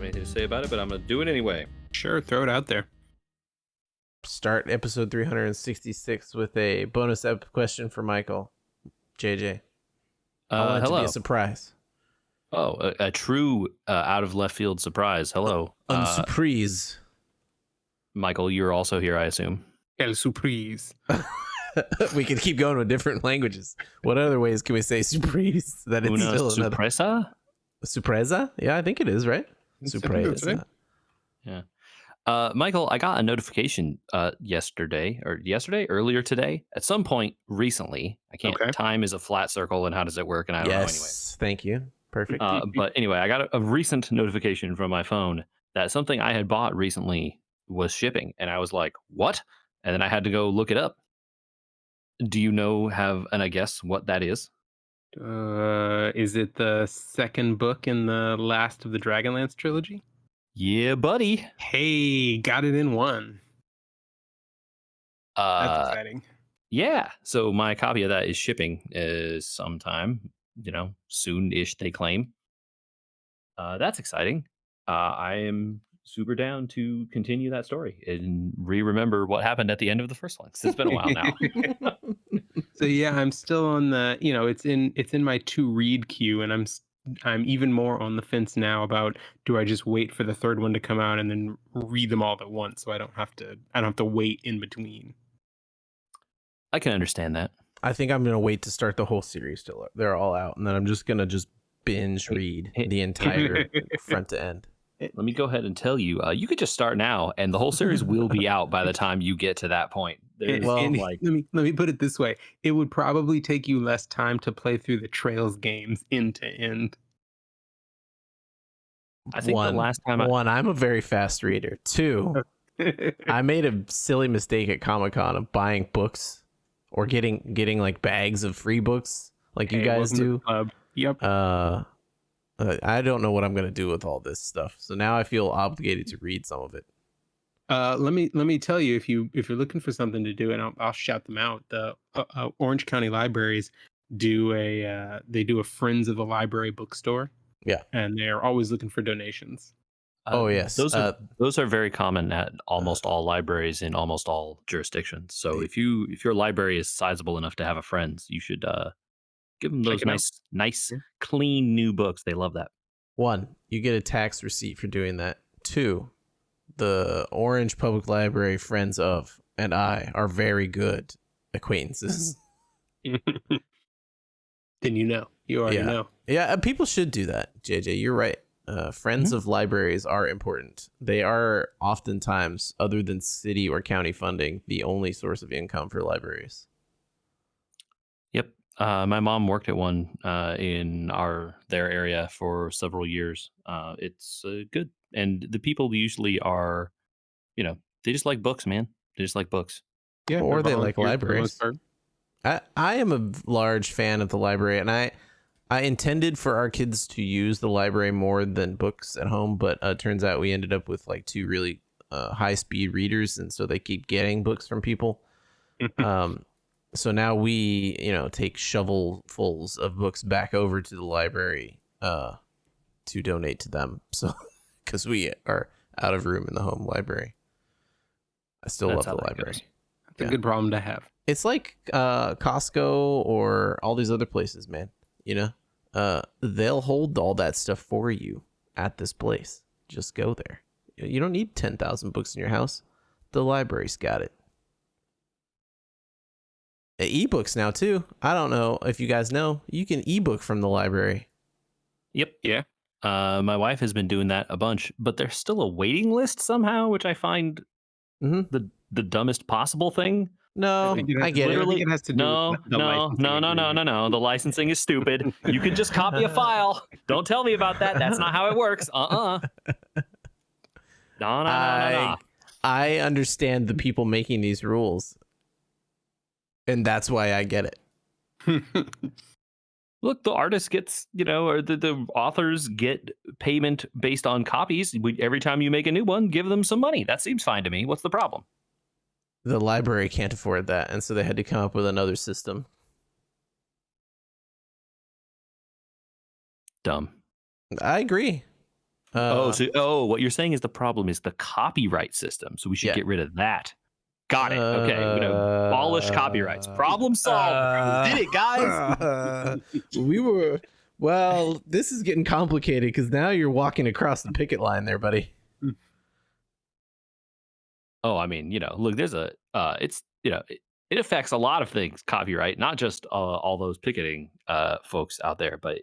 have anything to say about it, but I'm going to do it anyway. Sure, throw it out there. Start episode 366 with a bonus question for Michael. JJ. I want it to be a surprise. Oh, a true out of left field surprise. Hello. Unsurprise. Michael, you're also here, I assume. El surprise. We can keep going with different languages. What other ways can we say surprise? That it's Una still sorpresa? Sorpresa? Yeah, I think it is, right? Sorpresa. Right. Yeah. Michael, I got a notification earlier today, at some point recently. I can't. Okay. Time is a flat circle, and how does it work? And I don't know anyway. Thank you. Perfect. But anyway, I got a recent notification from my phone that something I had bought recently was shipping, and I was like, "What?" And then I had to go look it up. Do you have a guess what that is? Is it the second book in the last of the Dragonlance trilogy? Yeah, buddy. Hey, got it in one. That's exciting. Yeah. So my copy of that is shipping sometime, soon-ish, they claim. That's exciting. I am super down to continue that story and remember what happened at the end of the first one. It's been a while now. So yeah, I'm still on the, it's in my to read queue, and I'm even more on the fence now about, do I just wait for the third one to come out and then read them all at once so I don't have to wait in between. I can understand that. I think I'm gonna wait to start the whole series till they're all out, and then I'm just gonna binge read the entire front to end. Let me go ahead and tell you, you could just start now, and the whole series will be out by the time you get to that point. Let me put it this way: it would probably take you less time to play through the Trails games end to end. I think the last time I'm a very fast reader. 2, I made a silly mistake at Comic-Con of buying books or getting like bags of free books like you guys do. Yep. I don't know what I'm gonna do with all this stuff, so now I feel obligated to read some of it. Let me tell you, if you're looking for something to do, and I'll shout them out. The Orange County Libraries do a Friends of the Library bookstore. Yeah, and they're always looking for donations. Oh yes, those are very common at almost all libraries in almost all jurisdictions. So if your library is sizable enough to have a Friends, you should give them those nice, clean new books. They love that. 1, you get a tax receipt for doing that. 2, the Orange Public Library Friends of and I are very good acquaintances. Then you already know. Yeah, people should do that. JJ, you're right. Friends of libraries are important. They are oftentimes, other than city or county funding, the only source of income for libraries. Yep. My mom worked at one in their area for several years. It's good. And the people usually are, they just like books, man. They just like books. Yeah, or they like libraries. I am a large fan of the library, and I intended for our kids to use the library more than books at home, but it turns out we ended up with like 2 really high-speed readers, and so they keep getting books from people. So now we, take shovelfuls of books back over to the library to donate to them. So, because we are out of room in the home library. I still love the library. That's a good problem to have. It's like Costco or all these other places, man. They'll hold all that stuff for you at this place. Just go there. You don't need 10,000 books in your house. The library's got it. Ebooks now too. I don't know if you guys know, you can ebook from the library. Yep. Yeah. My wife has been doing that a bunch, but there's still a waiting list somehow, which I find the dumbest possible thing. No, I get it. It has to do No. The licensing is stupid. You can just copy a file. Don't tell me about that. That's not how it works. No. I understand the people making these rules, and that's why I get it. Look, the artist gets, or the authors get payment based on copies. Every time you make a new one, give them some money. That seems fine to me. What's the problem? The library can't afford that, and so they had to come up with another system. Dumb. I agree. What you're saying is the problem is the copyright system. So we should Yeah. get rid of that. Got it. Okay, we're gonna abolish copyrights. Problem solved. We did it, guys. Well, this is getting complicated because now you're walking across the picket line there, buddy. Oh, I mean, look, there's it's, it affects a lot of things, copyright, not just all those picketing folks out there, but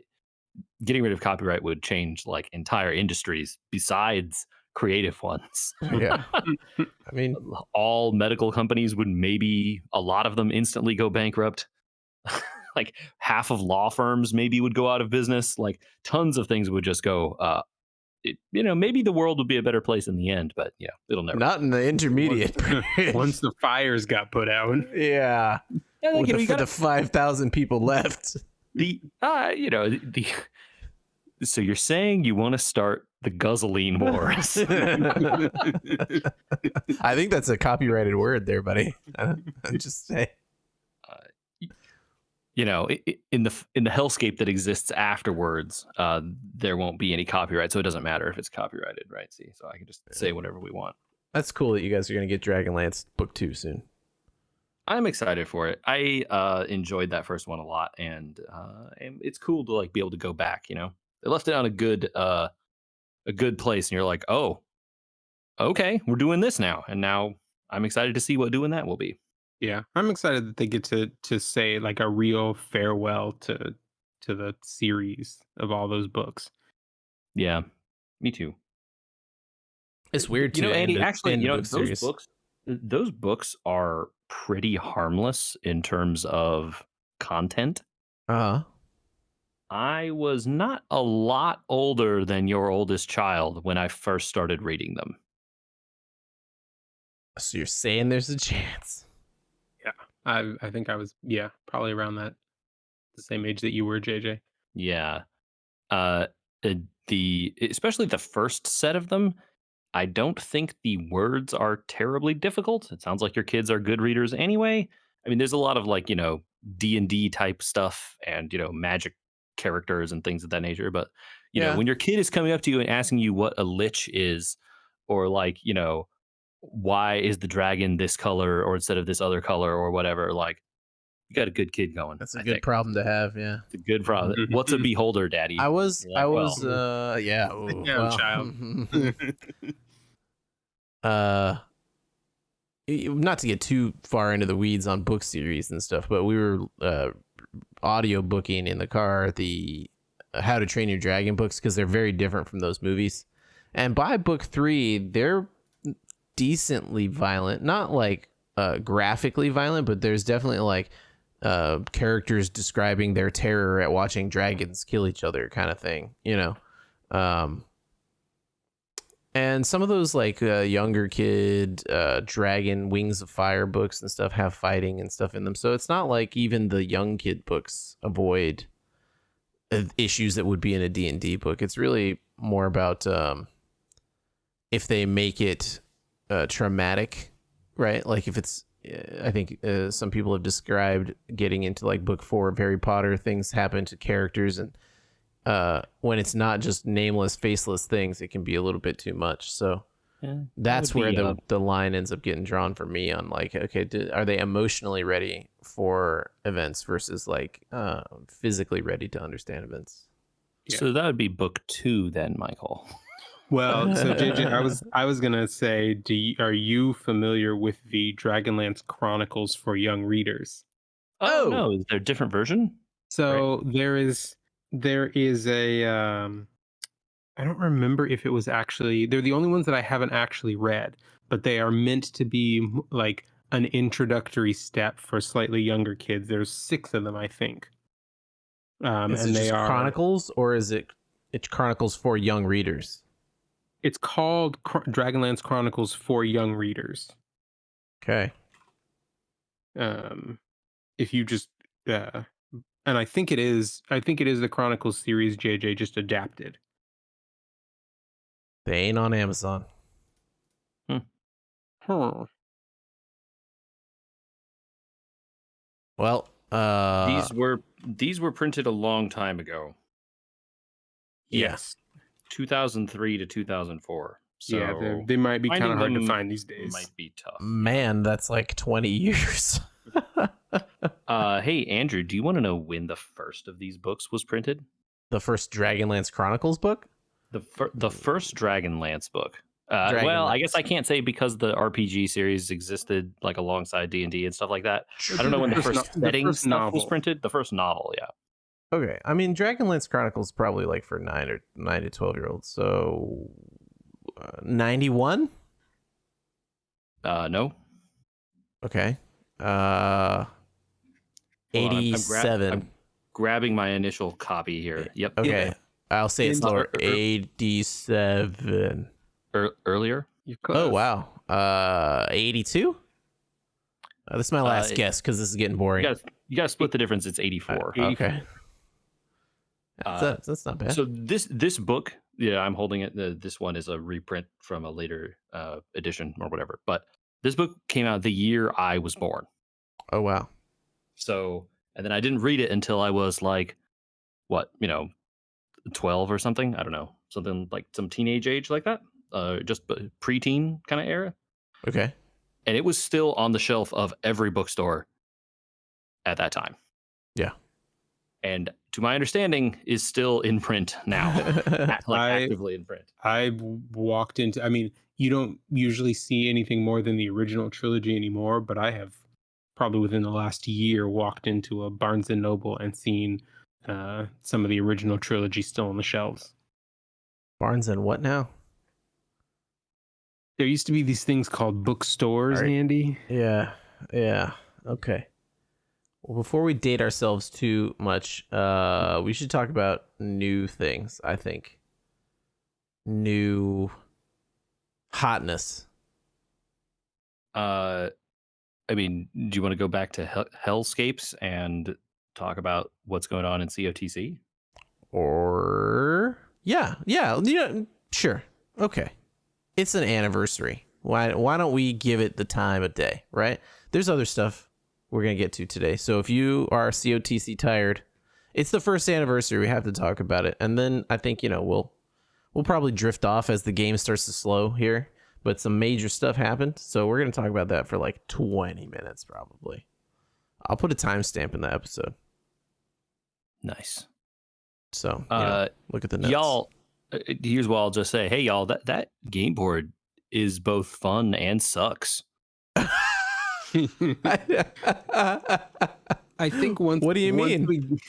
getting rid of copyright would change like entire industries besides creative ones. Yeah. I mean, all medical companies would maybe a lot of them instantly go bankrupt. Like half of law firms maybe would go out of business. Like tons of things would just go. Maybe the world would be a better place in the end, but it'll never. Not in the intermediate. Once the fires got put out. Yeah. For the 5,000 people left. So you're saying you want to start the guzzling wars? I think that's a copyrighted word there, buddy. I'm just saying. In the hellscape that exists afterwards, there won't be any copyright, so it doesn't matter if it's copyrighted, right? See, so I can just say whatever we want. That's cool that you guys are going to get Dragonlance book 2 soon. I'm excited for it. I enjoyed that first one a lot, and it's cool to like be able to go back. They left it on a good place, and you're like, oh, okay, we're doing this now, and now I'm excited to see what doing that will be. Yeah, I'm excited that they get to say like a real farewell to the series of all those books. Yeah, me too. It's weird to Andy. Actually, those books are pretty harmless in terms of content. I was not a lot older than your oldest child when I first started reading them. So you're saying there's a chance? Yeah, I think I was probably around the same age that you were, JJ. Yeah, especially the first set of them. I don't think the words are terribly difficult. It sounds like your kids are good readers anyway. I mean, there's a lot of like, D&D type stuff and, magic characters and things of that nature. But, when your kid is coming up to you and asking you what a lich is, or like, why is the dragon this color or instead of this other color or whatever, like, you got a good kid going. That's a good problem to have. Yeah. It's a good problem. What's a beholder, Daddy? Yeah. Ooh, child. Not to get too far into the weeds on book series and stuff, but we were audio booking in the car the How to Train Your Dragon books because they're very different from those movies. And by book 3, they're decently violent, not like graphically violent, but there's definitely like characters describing their terror at watching dragons kill each other kind of thing, and some of those like younger kid dragon Wings of Fire books and stuff have fighting and stuff in them, so it's not like even the young kid books avoid issues that would be in a D&D book. It's really more about if they make it traumatic, right? Like if it's I think some people have described getting into like book 4 of Harry Potter, things happen to characters, and when it's not just nameless, faceless things, it can be a little bit too much. So that's where the line ends up getting drawn for me on like, okay, are they emotionally ready for events versus like physically ready to understand events? Yeah. So that would be book 2 then, Michael. Well, so JJ, I was gonna say, are you familiar with the Dragonlance Chronicles for young readers? Oh no, is there a different version? So right. there is a I don't remember if it was actually, they're the only ones that I haven't actually read, but they are meant to be like an introductory step for slightly younger kids. There's 6 of them, I think. Is it just Chronicles, or is it Chronicles for young readers? It's called Dragonlance Chronicles for young readers. Okay. If you just and I think it is the Chronicles series, JJ, just adapted. They ain't on Amazon. Well, these were printed a long time ago. Yes. 2003 to 2004. Yeah, So they might be kind finding of hard to them find these days. might be tough. Man, that's like 20 years. Hey Andrew, do you want to know when the first of these books was printed? The first Dragonlance Chronicles book? The first Dragonlance book. Well, I guess Dragonlance. I can't say because the RPG series existed like alongside D&D and stuff like that. I don't know when the first setting stuff was printed. The first novel, yeah. Okay, I mean Dragonlance Chronicles probably like for 9 to 12-year-olds. So 91? No. Okay. Hold on, 87. I'm grabbing my initial copy here. Yep. Okay. Yeah. I'll say it's lower. 87. Earlier? You're Oh close. wow. 82? This is my last guess because this is getting boring. You gotta split the difference. It's 84. 84. Okay. That's not bad. So this book, yeah, I'm holding it. This one is a reprint from a later edition or whatever. But this book came out the year I was born. Oh wow. So, and then I didn't read it until I was like, what, 12 or something. I don't know, something like some teenage age like that. Just preteen kind of era. Okay. And it was still on the shelf of every bookstore at that time. Yeah. And to my understanding, is still in print now, actively in print. I walked into. I mean, you don't usually see anything more than the original trilogy anymore, but I have probably within the last year walked into a Barnes and Noble and seen some of the original trilogy still on the shelves. Barnes and what now? There used to be these things called bookstores, Andy. Yeah. Okay. Well, before we date ourselves too much, we should talk about new things, I think. New hotness. I mean, do you want to go back to Hellscapes and talk about what's going on in COTC? Or yeah, sure. Okay. It's an anniversary. Why don't we give it the time of day, right? There's other stuff we're going to get to today. So if you are COTC tired, it's the first anniversary. We have to talk about it. And then I think, we'll probably drift off as the game starts to slow here, but some major stuff happened. So we're going to talk about that for like 20 minutes, probably. I'll put a timestamp in the episode. Nice. So look at the notes. Y'all, here's what I'll just say. Hey, y'all, that game board is both fun and sucks. I think once. What do you mean?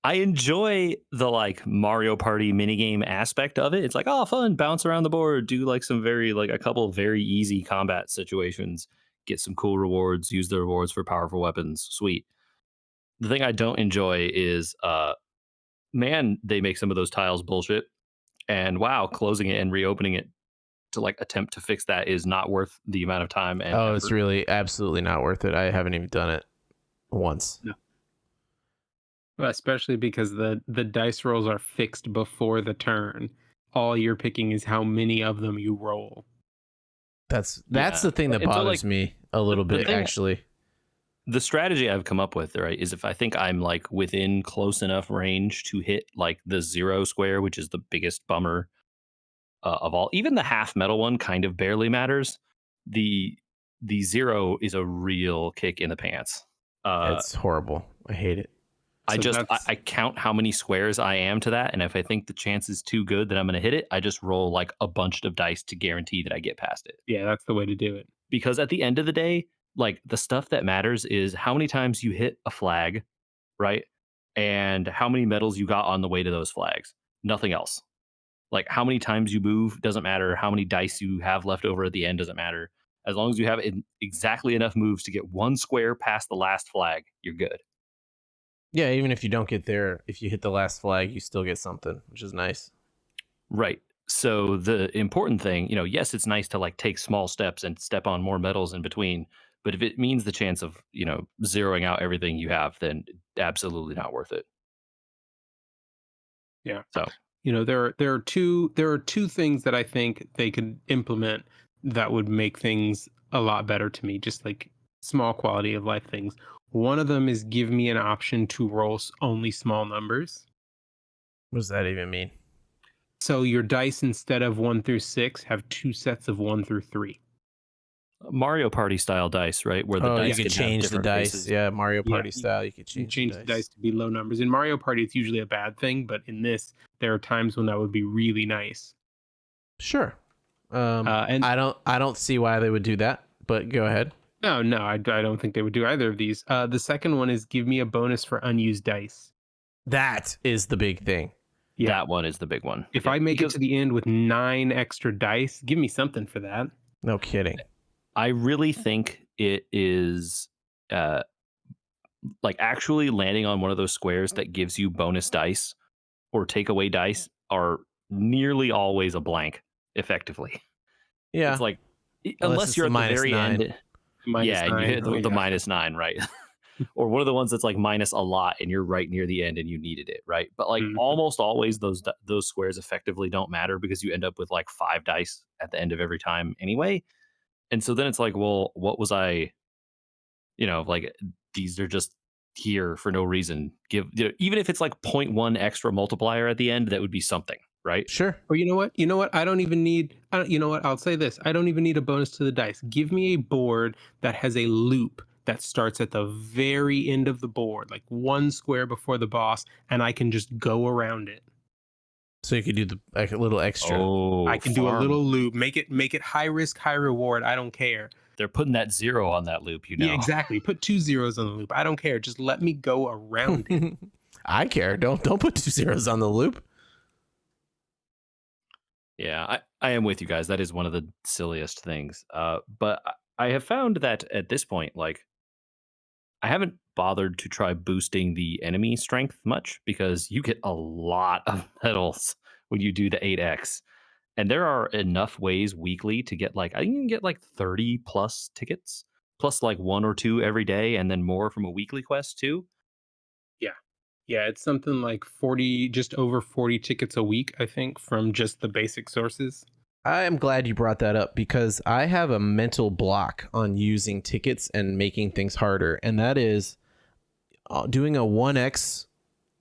I enjoy the like Mario Party minigame aspect of it. It's like, oh, fun, bounce around the board, do like some a couple very easy combat situations, get some cool rewards, use the rewards for powerful weapons. Sweet. The thing I don't enjoy is, man, they make some of those tiles bullshit. And wow, closing it and reopening it to like attempt to fix that is not worth the amount of time and effort. It's really absolutely not worth it. I haven't even done it once. No. Well, especially because the dice rolls are fixed before the turn. All you're picking is how many of them you roll. That's the thing that bothers me a little bit, actually. The strategy I've come up with, right, is if I think I'm like within close enough range to hit like the 0 square, which is the biggest bummer of all. Even the half metal one kind of barely matters. The 0 is a real kick in the pants. It's horrible. I hate it. I count how many squares I am to that, and if I think the chance is too good that I'm going to hit it, I just roll like a bunch of dice to guarantee that I get past it. Yeah, that's the way to do it. Because at the end of the day, like the stuff that matters is how many times you hit a flag, right? And how many medals you got on the way to those flags. Nothing else. Like how many times you move doesn't matter. How many dice you have left over at the end doesn't matter. As long as you have exactly enough moves to get one square past the last flag, you're good. Yeah, even if you don't get there, if you hit the last flag, you still get something, which is nice. Right. So the important thing, yes, it's nice to like take small steps and step on more medals in between. But if it means the chance of, zeroing out everything you have, then absolutely not worth it. Yeah. So, there are two things that I think they could implement that would make things a lot better to me, just like small quality of life things. One of them is give me an option to roll only small numbers. What does that even mean? So your dice, instead of 1 through 6, have 2 sets of 1 through 3. Mario Party style dice, right? Where the Oh, you dice could can have change the different dice. faces. Yeah, Mario Yeah, Party style, you could you change the change the dice dice. to be low numbers. In Mario Party, it's usually a bad thing, but in this, there are times when that would be really nice. Sure. And I don't see why they would do that, but go ahead. no, I don't think they would do either of these. The second one is give me a bonus for unused dice. That is the big thing. Yeah. That one is the big one. If Yep. I make it Because to the end with 9 extra dice, give me something for that. No kidding. I really think it is uh, like actually landing on one of those squares that gives you bonus dice or takeaway dice are nearly always a blank, effectively. It's Yeah. like, Unless unless it's you're the at the minus very nine. end, Minus yeah, and you 9. hit Oh, the yeah. -9, right? Or one of the ones that's like minus a lot and you're right near the end and you needed it, right? But like Mhm. almost always those squares effectively don't matter because you end up with like 5 dice at the end of every time anyway. And so then it's like, well, what was I, like these are just here for no reason. Even if it's like point 0.1 extra multiplier at the end, that would be something, right? Sure. Or you know what? You know what? I don't even need. You know what? I'll say this. I don't even need a bonus to the dice. Give me a board that has a loop that starts at the very end of the board, like 1 square before the boss, and I can just go around it. So you could do the like a little extra. I Oh, can do a farm. little loop. Make it high risk, high reward. I don't care. They're putting that 0 on that loop, Yeah, exactly. Put 2 zeros on the loop. I don't care. Just let me go around it. I care. Don't put 2 zeros on the loop. Yeah, I am with you guys. That is one of the silliest things. But I have found that at this point, like, I haven't bothered to try boosting the enemy strength much because you get a lot of medals when you do the 8x. And there are enough ways weekly to get like, I think you can get like 30 plus tickets, plus like 1 or 2 every day, and then more from a weekly quest too. Yeah. Yeah, it's something like 40, just over 40 tickets a week, I think, from just the basic sources. I am glad you brought that up because I have a mental block on using tickets and making things harder, and that is doing a 1x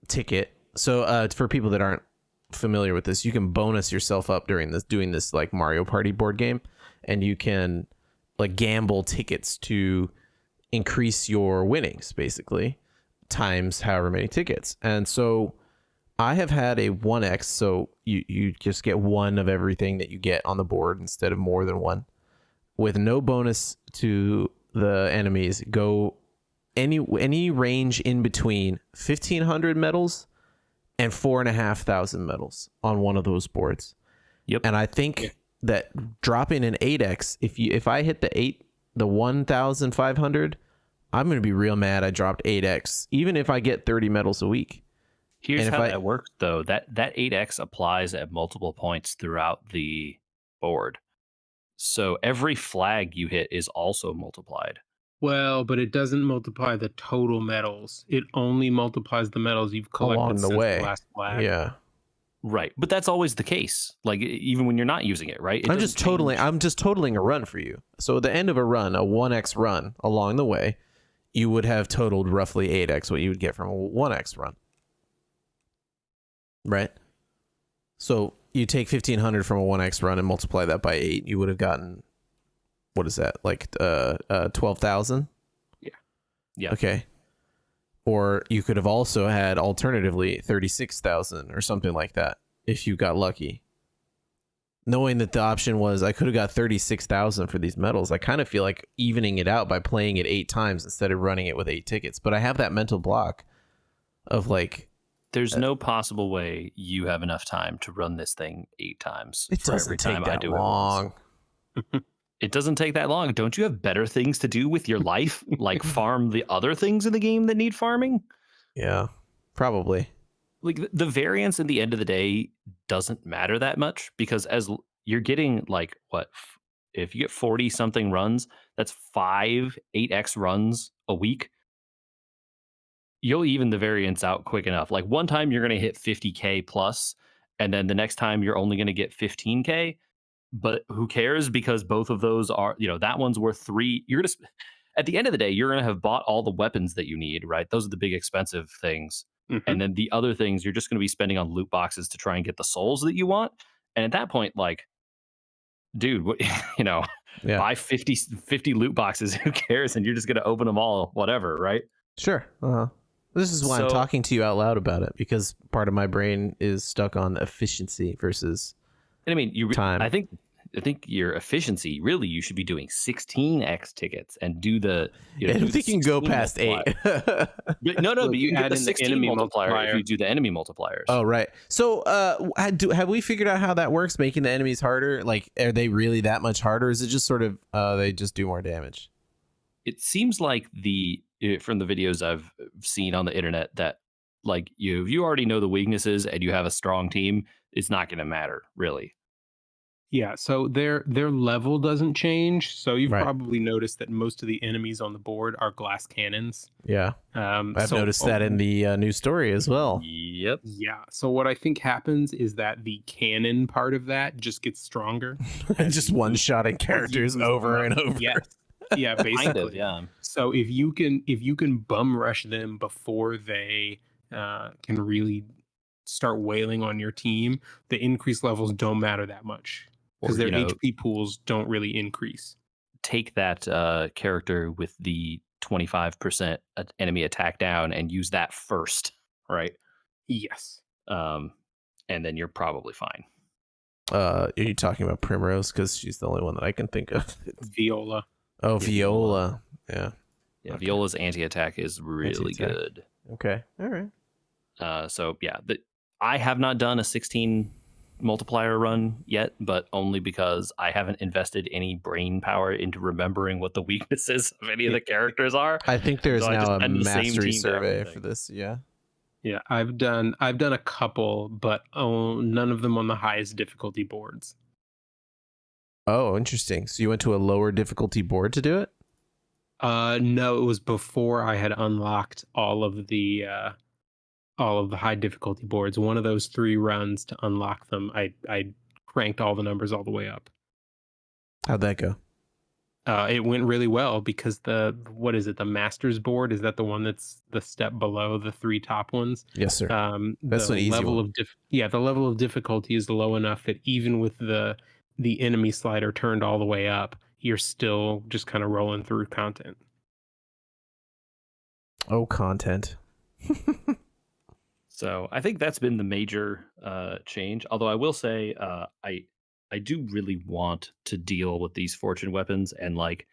ticket. So for people that aren't familiar with this, you can bonus yourself up during this doing this like Mario Party board game, and you can like gamble tickets to increase your winnings basically times however many tickets. And so I have had a 1x, so you just get one of everything that you get on the board instead of more than one, with no bonus to the enemies. Go any range in between 1,500 medals and 4,500 medals on one of those boards. Yep. And I think that dropping an 8x, if I hit the 1,500, I'm gonna be real mad I dropped 8x, even if I get 30 medals a week. Here's And how that works, though. That 8x applies at multiple points throughout the board. So every flag you hit is also multiplied. Well, but it doesn't multiply the total medals. It only multiplies the medals you've collected along the since the way. last flag. Yeah. Right. But that's always the case. Like even when you're not using it, right? I'm just totaling a run for you. So at the end of a run, a 1x run along the way, you would have totaled roughly 8x what you would get from a 1x run. Right? So you take 1,500 from a 1x run and multiply that by 8, you would have gotten, what is that? Like 12,000? Yeah. Yeah. Okay. Or you could have also had alternatively 36,000 or something like that if you got lucky. Knowing that the option was I could have got 36,000 for these medals, I kind of feel like evening it out by playing it 8 times instead of running it with 8 tickets. But I have that mental block of like, there's no possible way you have enough time to run this thing 8 times. It doesn't take that long. It doesn't take that long. Don't you have better things to do with your life, like farm the other things in the game that need farming? Yeah, probably. Like the variance in the end of the day doesn't matter that much because as you're getting like what if you get 40 something runs, that's 8x runs a week. You'll even the variance out quick enough. Like one time you're going to hit 50k plus, and then the next time you're only going to get 15k. But who cares? Because both of those are, that one's worth 3. You're going to, at the end of the day, you're going to have bought all the weapons that you need, right? Those are the big expensive things. Mhm. And then the other things you're just going to be spending on loot boxes to try and get the souls that you want. And at that point, like, dude, what, you know, Yeah. buy 50 loot boxes. Who cares? And you're just going to open them all, whatever, right? Sure. This is why I'm So, talking to you out loud about it, because part of my brain is stuck on efficiency versus and I mean, time. I think your efficiency, really, you should be doing 16x tickets and do the, I do don't the think you can go 16 past multiplier. 8. No, Well, but if you you can get add the in the 16 enemy multiplier if multiplier, you do the enemy multipliers. Oh, right. So, have we figured out how that works, making the enemies harder? Like, are they really that much harder? Or is it just sort of they just do more damage? It seems like from the videos I've seen on the internet that, like, if you already know the weaknesses and you have a strong team, it's not going to matter, really. yeah, so their level doesn't change. So you've Right. probably noticed that most of the enemies on the board are glass cannons. Yeah. I've So noticed that in the new story as well. Yep. yeah, so what I think happens is that the cannon part of that just gets stronger as Just you one boost shotting as you characters boost them over up. and over. Yes. Yeah, Kind of, basically. yeah. So if you can bum rush them before they can really start wailing on your team, the increased levels don't matter that much because Or, their HP pools don't really increase. take that character with the 25% enemy attack down and use that first, right? Yes. Um, and then you're probably fine. Are you talking about Primrose? Because she's the only one that I can think of. Viola. Oh, Yeah, Viola. Yeah. Yeah, Okay. Viola's anti-attack is really Anti-attack. good. Okay. All right. So yeah, I have not done a 16 multiplier run yet, but only because I haven't invested any brain power into remembering what the weaknesses of any of the characters are. I think there So is I just now a send the same mastery team to survey for everything. this. Yeah. Yeah, I've done a couple, but none of them on the highest difficulty boards. Oh, interesting. So you went to a lower difficulty board to do it? No, it was before I had unlocked all of the high difficulty boards. One of those 3 runs to unlock them, I cranked all the numbers all the way up. How'd that go? It went really well because what is it? The Masters board, is that the one that's the step below the 3 top ones? Yes, sir. That's The an easy level one. of the level of difficulty is low enough that even with the enemy slider turned all the way up, you're still just kind of rolling through content. Oh, content. So I think that's been the major change. Although I will say, I do really want to deal with these fortune weapons and, like,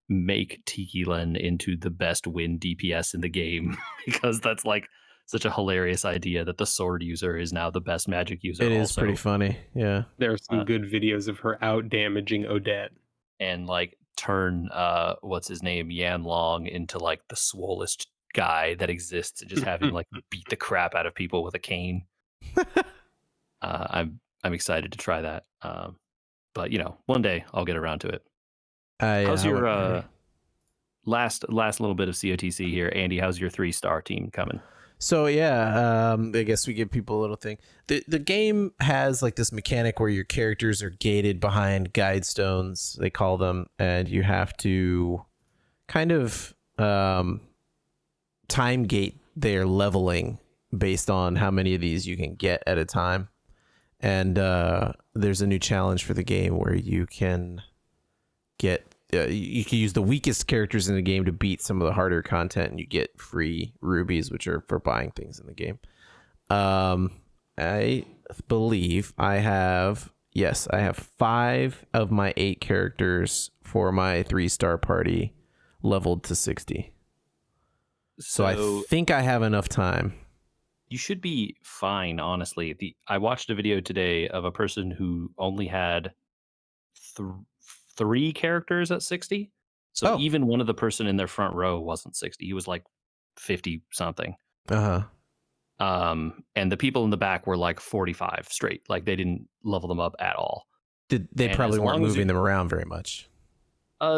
make Tiki Len into the best win DPS in the game because that's, like, such a hilarious idea that the sword user is now the best magic user It is also. pretty funny. Yeah. There are some Uh, good videos of her out damaging Odette. and, like, turn what's his name, Yan Long, into, like, the swollest guy that exists and just have him, like, beat the crap out of people with a cane. I'm excited to try that. But one day I'll get around to it. How's I your wouldn't worry. last little bit of COTC here, Andy? How's your 3-star team coming? So yeah, I guess we give people a little thing. The game has like this mechanic where your characters are gated behind guide stones, they call them, and you have to kind of time gate their leveling based on how many of these you can get at a time. And there's a new challenge for the game where you can get you can use the weakest characters in the game to beat some of the harder content, and you get free rubies, which are for buying things in the game. I believe I have 5 of my 8 characters for my 3-star party leveled to 60. So I think I have enough time. You should be fine, honestly. I watched a video today of a person who only had 3 characters at 60. So Oh. even one of the person in their front row wasn't 60. He was like 50 something. Uh-huh. And the people in the back were like 45 straight. Like, they didn't level them up at all. They And probably as weren't long as moving them around very much.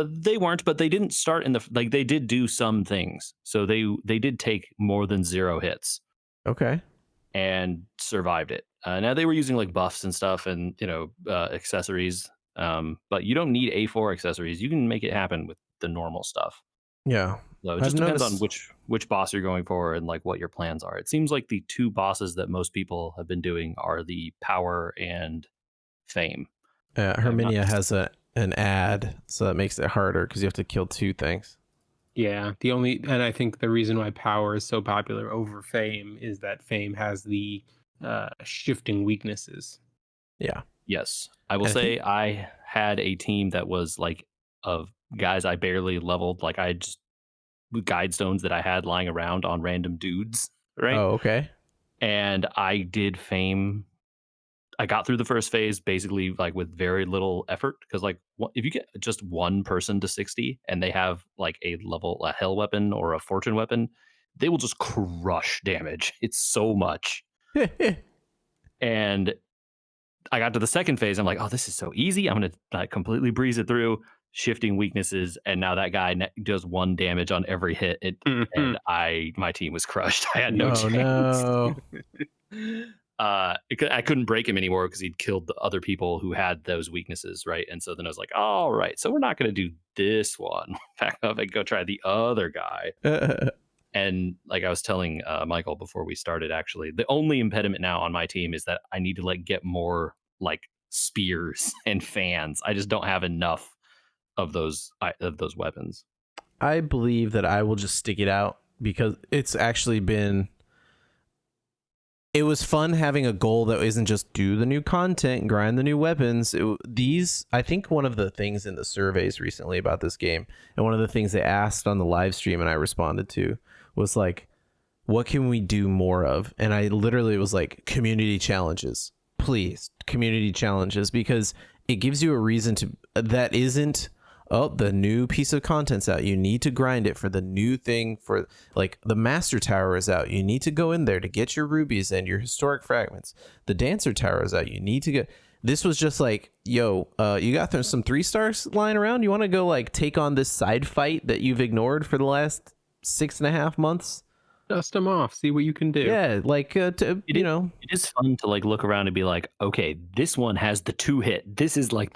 They weren't, but they didn't start in like, they did do some things. So they did take more than 0 hits Okay. and survived it. Now they were using like buffs and stuff and accessories. But you don't need A4 accessories. You can make it happen with the normal stuff. Yeah. So it I've just depends on noticed. which boss you're going for and like what your plans are. It seems like the two bosses that most people have been doing are the power and fame. I'm not Herminia has an ad, so that makes it harder because you have to kill two things. Yeah, and I think the reason why power is so popular over fame is that fame has the shifting weaknesses. Yeah. Yes. I will And I think say I had a team that was like of guys I barely leveled. Like I just guide stones that I had lying around on random dudes, right? oh, okay. And I did fame. I got through the first phase basically like with very little effort because like if you get just one person to 60 and they have like a hell weapon or a fortune weapon, they will just crush damage. It's so much. And I got to the second phase. I'm like, oh, this is so easy. I'm gonna like completely breeze it through, shifting weaknesses, and now that guy does one damage on every hit. And my team was crushed. I had no Oh chance. no. I couldn't break him anymore because he'd killed the other people who had those weaknesses, right? And so then I was like, all right, so we're not gonna do this one. Back up and go try the other guy. And like I was telling Michael before we started, actually, the only impediment now on my team is that I need to like get more like spears and fans. I just don't have enough of those weapons. I believe that I will just stick it out because it's actually been. It was fun having a goal that isn't just do the new content, grind the new weapons. I think one of the things in the surveys recently about this game, and one of the things they asked on the live stream and I responded to was like, what can we do more of? And I literally was like, community challenges, please, community challenges, because it gives you a reason to, that isn't, oh, the new piece of content's out, you need to grind it for the new thing, for like the master tower is out, you need to go in there to get your rubies and your historic fragments. The dancer tower is out, you need to get. This was just like, yo, you got some 3-stars lying around, you want to go like take on this side fight that you've ignored for the last 6.5 months? Dust them off, see what you can do. Yeah, like It is fun to like look around and be like, okay, this one has the 2-hit. This is like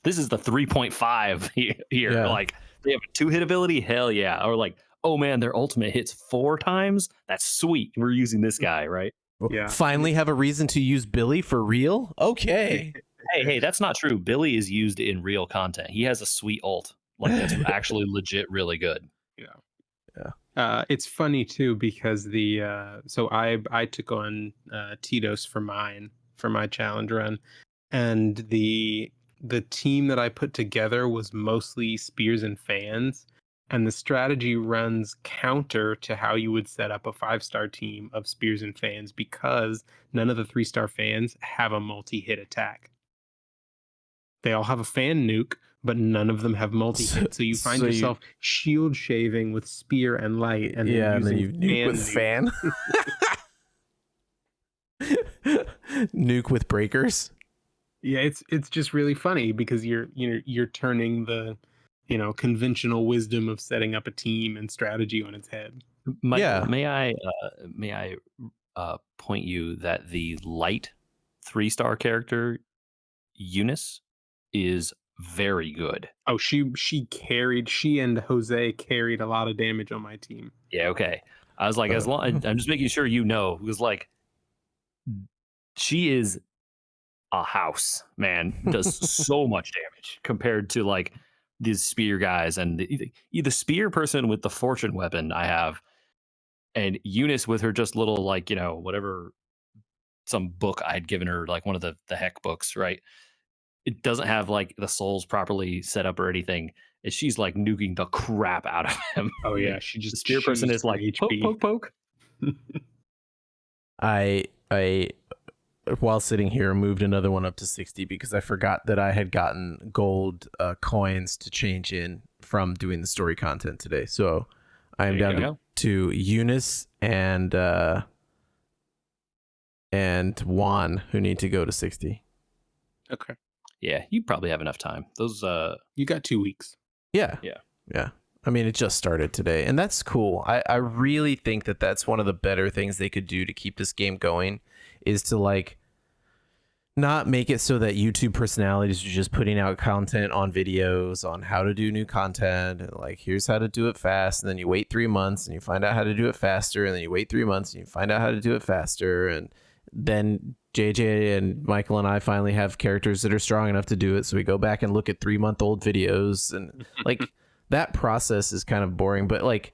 this is the 3.5 here. Yeah. Like they have a 2-hit ability. Hell yeah! Or like, oh man, their ultimate hits 4 times. That's sweet. We're using this guy, right? Yeah. Finally have a reason to use Billy for real. Okay. Hey, that's not true. Billy is used in real content. He has a sweet ult. Like that's actually legit really good. Yeah. Yeah. It's funny too because so I took on Tito's for my challenge run, and the team that I put together was mostly spears and fans, and the strategy runs counter to how you would set up a 5-star team of spears and fans because none of the 3-star fans have a multi-hit attack. They all have a fan nuke, but none of them have multi-hit. So you find yourself shield shaving with spear and light, and and then you nuke with fan. Nuke with breakers. Yeah, it's just really funny because you're turning the conventional wisdom of setting up a team and strategy on its head. Michael, may I point you that the light 3-star character Eunice is very good. Oh, she and Jose carried a lot of damage on my team. Yeah, okay. I was like, as long I'm just making sure you know, it was like she is a house, man. Does so much damage compared to like these spear guys and the spear person with the fortune weapon I have, and Eunice with her just little like whatever, some book I had given her, like one of the heck books, right? It doesn't have like the souls properly set up or anything. And she's like nuking the crap out of him. Oh yeah, she just the spear person is like HP. poke. I while sitting here moved another one up to 60 because I forgot that I had gotten gold coins to change in from doing the story content today. So I am down to Eunice and Juan, who need to go to 60. Okay. Yeah, you probably have enough time. Those you got 2 weeks. Yeah. Yeah. I mean, it just started today, and that's cool. I really think that that's one of the better things they could do to keep this game going, is to like not make it so that YouTube personalities are just putting out content on videos on how to do new content, and like, here's how to do it fast, and then you wait 3 months and you find out how to do it faster, and then you wait 3 months and you find out how to do it faster, and then JJ and Michael and I finally have characters that are strong enough to do it, so we go back and look at 3-month-old videos, and like that process is kind of boring, but like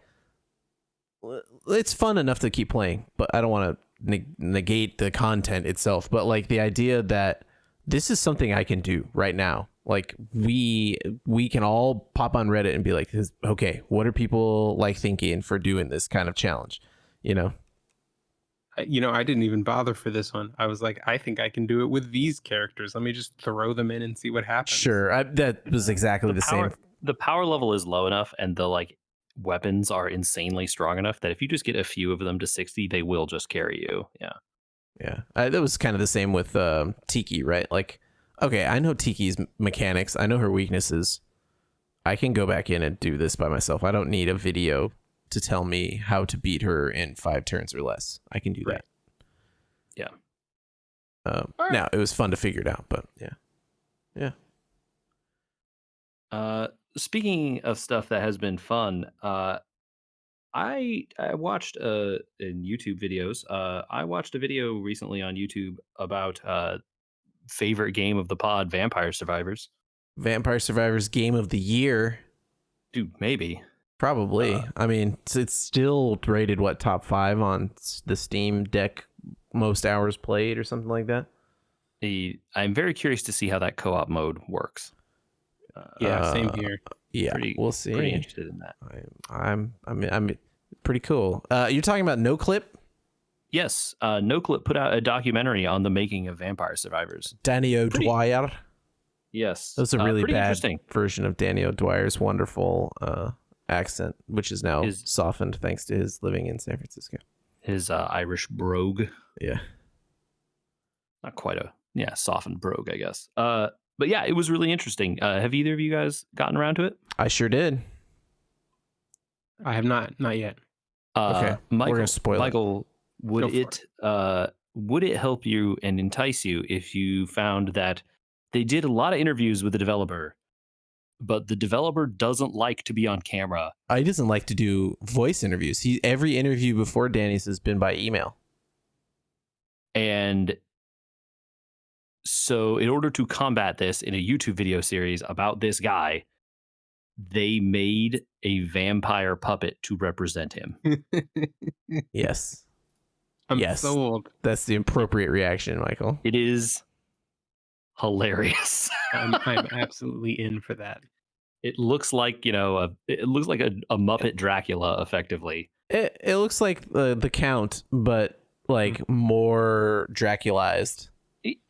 it's fun enough to keep playing. But I don't want to negate the content itself, but like the idea that this is something I can do right now. Like we can all pop on Reddit and be like, okay, what are people like thinking for doing this kind of challenge? You know, I didn't even bother for this one. I was like, I think I can do it with these characters. Let me just throw them in and see what happens. Sure. That was exactly the same. The power level is low enough, and the like weapons are insanely strong enough that if you just get a few of them to 60, they will just carry you. Yeah. That was kind of the same with Tiki, right? Like, okay, I know Tiki's mechanics. I know her weaknesses. I can go back in and do this by myself. I don't need a video to tell me how to beat her in 5 turns or less. I can do that. Yeah. Right. Now, it was fun to figure it out, but yeah. Speaking of stuff that has been fun, I watched in YouTube videos. I watched a video recently on YouTube about favorite game of the pod, Vampire Survivors. Vampire Survivors game of the year, dude. Maybe, probably. I mean, it's still rated top 5 on the Steam Deck most hours played or something like that. I'm very curious to see how that co-op mode works. Same here. Yeah, we'll see. Pretty interested in that. I'm pretty cool. You're talking about No Clip? Yes, No Clip put out a documentary on the making of Vampire Survivors. Danny O'Dwyer. Yes, that was a really bad version of Danny O'Dwyer's wonderful accent, which is now softened thanks to his living in San Francisco. His Irish brogue. Yeah, not quite a softened brogue, I guess. But yeah, it was really interesting. Have either of you guys gotten around to it? I sure did. I have not yet. Okay, Michael, we're gonna spoil Michael, would it help you and entice you if you found that they did a lot of interviews with the developer, but the developer doesn't like to be on camera? He doesn't like to do voice interviews. Every interview before Danny's has been by email. And so in order to combat this in a YouTube video series about this guy, they made a vampire puppet to represent him. Yes. I'm sold. That's the appropriate reaction, Michael. It is hilarious. I'm absolutely in for that. It looks like, it looks like a Muppet Dracula, effectively. It looks like the Count, but like more Draculized.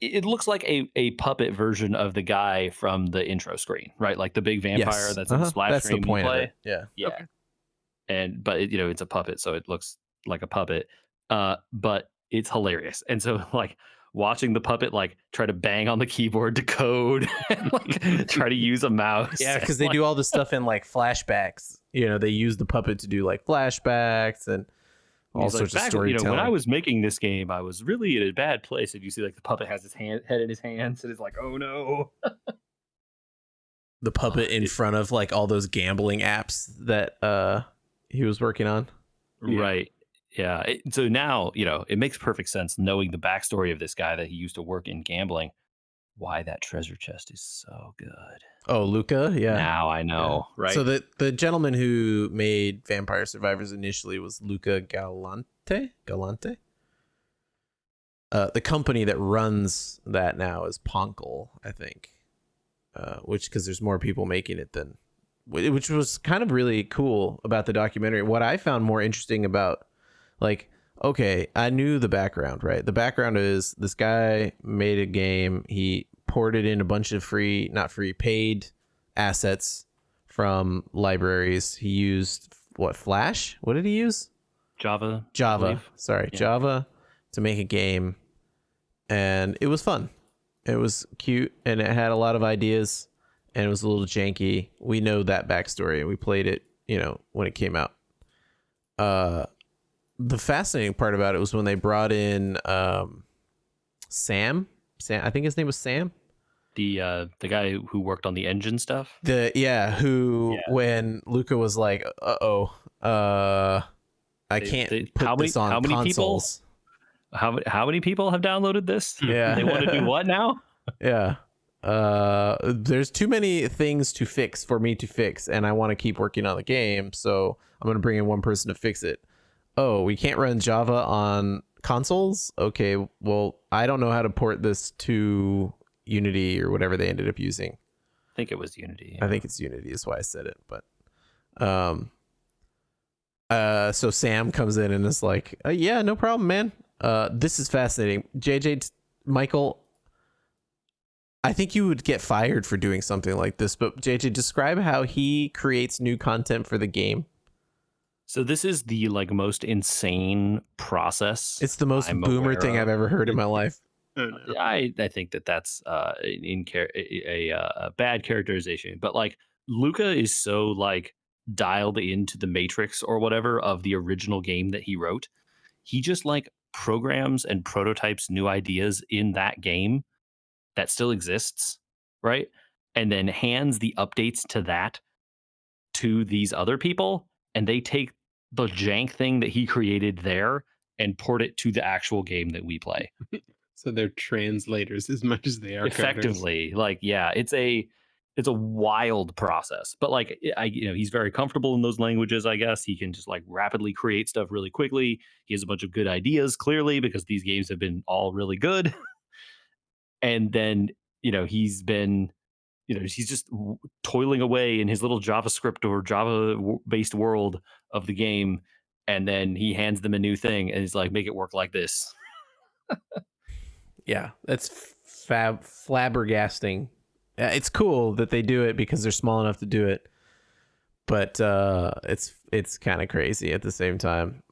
It looks like a puppet version of the guy from the intro screen, right? Like the big vampire that's in the splash screen. That's the point play. of it. Yeah. Okay. But it's a puppet, so it looks like a puppet. But it's hilarious. And so like watching the puppet like try to bang on the keyboard to code and like try to use a mouse. Yeah, because they do all this stuff in like flashbacks. They use the puppet to do like flashbacks and all sorts of storytelling. When I was making this game, I was really in a bad place. And you see like the puppet has his head in his hands and it's like, oh no. The puppet in front of like all those gambling apps that he was working on. Right. Yeah. So now, it makes perfect sense knowing the backstory of this guy that he used to work in gambling, why that treasure chest is so good. Oh, Luca? Yeah. Now I know, right? So the gentleman who made Vampire Survivors initially was Luca Galante? The company that runs that now is Ponkel, I think. Because there's more people making it than... Which was kind of really cool about the documentary. What I found more interesting about... Like, okay, I knew the background, right? The background is this guy made a game. He ported in a bunch of paid assets from libraries. He used Flash? What did he use? Java. Sorry, yeah. Java to make a game. And it was fun. It was cute and it had a lot of ideas and it was a little janky. We know that backstory and we played it, when it came out. The fascinating part about it was when they brought in Sam Sam. I think his name was Sam. The guy who worked on the engine stuff. Who Yeah. when Luca was like, I can't put this on consoles. How many people have downloaded this? Yeah. They want to do what now? Yeah. There's too many things to fix for me to fix, and I want to keep working on the game, so I'm gonna bring in one person to fix it. Oh, we can't run Java on consoles? Okay, well, I don't know how to port this to Unity or whatever they ended up using. I think it was Unity. I think it's Unity is why I said it, but so Sam comes in and is like, yeah, no problem, man. This is fascinating. Michael, I think you would get fired for doing something like this, but JJ, describe how he creates new content for the game. So this is the most insane process. It's the most boomer thing I've ever heard in my life. I think that's a bad characterization, but Luca is so dialed into the matrix or whatever of the original game that he wrote. He just programs and prototypes new ideas in that game that still exists, right? And then hands the updates to that to these other people, and they take the jank thing that he created there and port it to the actual game that we play. So they're translators as much as they are Effectively. It's a wild process. But he's very comfortable in those languages, I guess. He can just rapidly create stuff really quickly. He has a bunch of good ideas, clearly, because these games have been all really good. And then, he's been, he's just toiling away in his little JavaScript or Java-based world of the game. And then he hands them a new thing and he's like, make it work like this. Yeah, that's flabbergasting. It's cool that they do it because they're small enough to do it, but it's kind of crazy at the same time.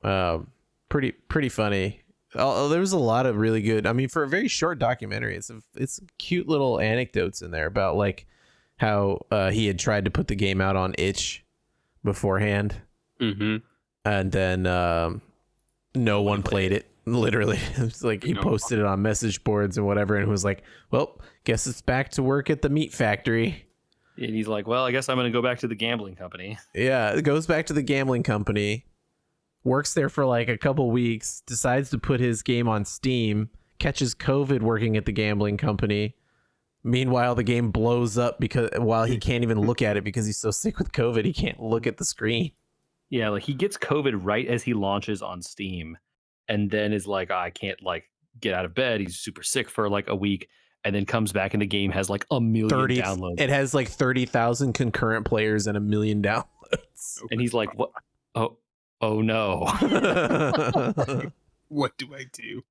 Pretty funny. There was a lot of really good. I mean, for a very short documentary, it's cute little anecdotes in there about how he had tried to put the game out on itch beforehand, and then no one played it. Literally, it's he posted it on message boards and whatever, and was like, well, guess it's back to work at the meat factory. And he's like, well, I guess I'm going to go back to the gambling company. Yeah, it goes back to the gambling company, works there for a couple weeks, decides to put his game on Steam, catches COVID working at the gambling company. Meanwhile, the game blows up while he can't even look at it because he's so sick with COVID, he can't look at the screen. Yeah, he gets COVID right as he launches on Steam. And then is I can't get out of bed. He's super sick for a week, and then comes back and the game has 1 million downloads. It has 30,000 concurrent players and 1 million downloads. And he's like, "What? Oh no! What do I do?"